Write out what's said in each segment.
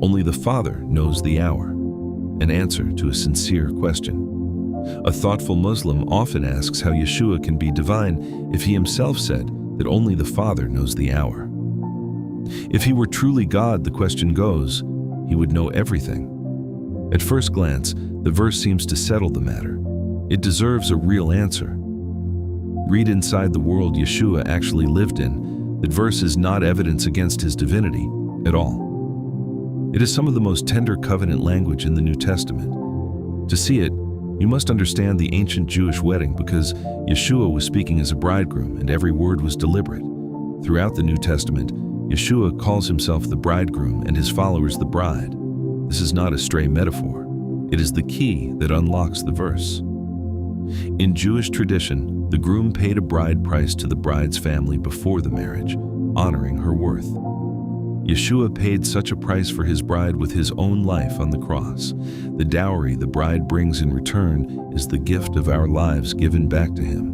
Only the Father knows the hour. An answer to a sincere question. A thoughtful Muslim often asks how Yeshua can be divine if he himself said that only the Father knows the hour. If he were truly God, the question goes, he would know everything. At first glance, the verse seems to settle the matter. It deserves a real answer. Read inside the world Yeshua actually lived in. That verse is not evidence against his divinity at all. It is some of the most tender covenant language in the New Testament. To see it, you must understand the ancient Jewish wedding, because Yeshua was speaking as a bridegroom and every word was deliberate. Throughout the New Testament, Yeshua calls himself the bridegroom and his followers the bride. This is not a stray metaphor. It is the key that unlocks the verse. In Jewish tradition, the groom paid a bride price to the bride's family before the marriage, honoring her worth. Yeshua paid such a price for his bride with his own life on the cross. The dowry the bride brings in return is the gift of our lives given back to him.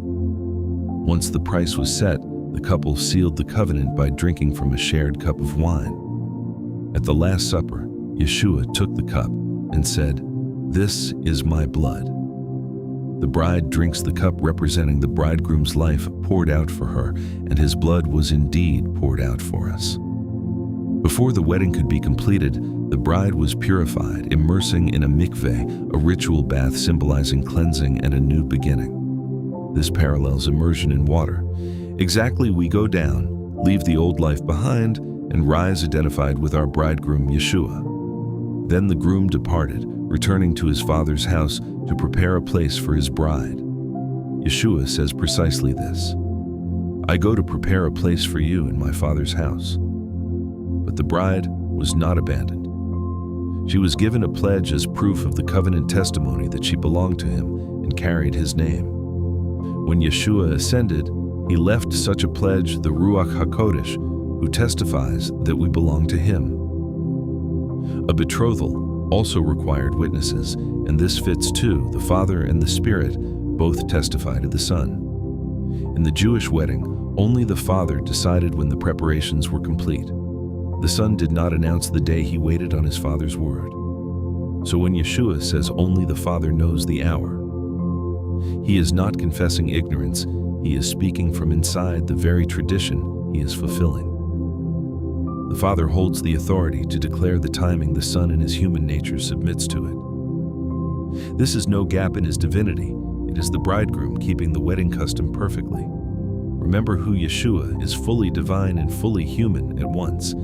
Once the price was set, the couple sealed the covenant by drinking from a shared cup of wine. At the Last Supper, Yeshua took the cup and said, "This is my blood." The bride drinks the cup representing the bridegroom's life poured out for her, and his blood was indeed poured out for us. Before the wedding could be completed, the bride was purified, immersing in a mikveh, a ritual bath symbolizing cleansing and a new beginning. This parallels immersion in water. Exactly, we go down, leave the old life behind, and rise identified with our bridegroom Yeshua. Then the groom departed, returning to his father's house to prepare a place for his bride. Yeshua says precisely this: "I go to prepare a place for you in my Father's house." But the bride was not abandoned. She was given a pledge as proof of the covenant testimony that she belonged to him and carried his name. When Yeshua ascended, he left such a pledge the Ruach HaKodesh, who testifies that we belong to him. A betrothal also required witnesses, and this fits too. The Father and the Spirit both testify to the Son. In the Jewish wedding, only the Father decided when the preparations were complete. The Son did not announce the day, he waited on his Father's word. So when Yeshua says only the Father knows the hour, he is not confessing ignorance, he is speaking from inside the very tradition he is fulfilling. The Father holds the authority to declare the timing the Son in his human nature submits to it. This is no gap in his divinity, it is the bridegroom keeping the wedding custom perfectly. Remember who Yeshua is, fully divine and fully human at once.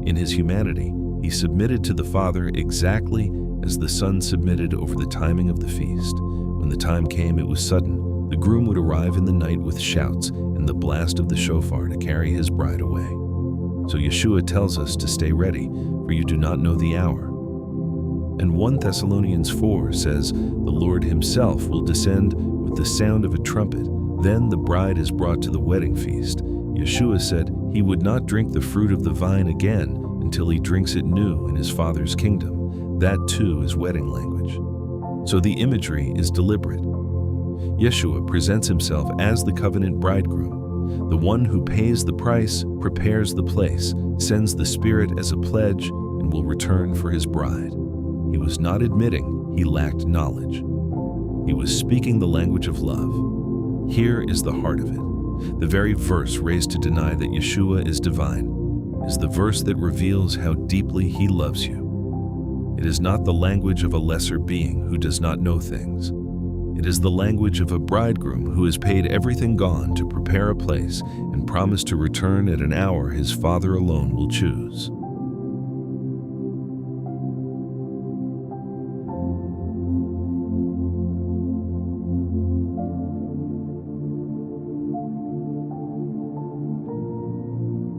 In his humanity, he submitted to the Father exactly as the Son submitted over the timing of the feast. When the time came, it was sudden. The groom would arrive in the night with shouts and the blast of the shofar to carry his bride away. So Yeshua tells us to stay ready, for you do not know the hour. And 1 Thessalonians 4 says, "The Lord himself will descend with the sound of a trumpet. Then the bride is brought to the wedding feast." Yeshua said he would not drink the fruit of the vine again until he drinks it new in his Father's kingdom. That too is wedding language. So the imagery is deliberate. Yeshua presents himself as the covenant bridegroom, the one who pays the price, prepares the place, sends the Spirit as a pledge, and will return for his bride. He was not admitting he lacked knowledge. He was speaking the language of love. Here is the heart of it. The very verse raised to deny that Yeshua is divine is the verse that reveals how deeply he loves you. It is not the language of a lesser being who does not know things. It is the language of a bridegroom who has paid everything gone to prepare a place and promised to return at an hour his Father alone will choose.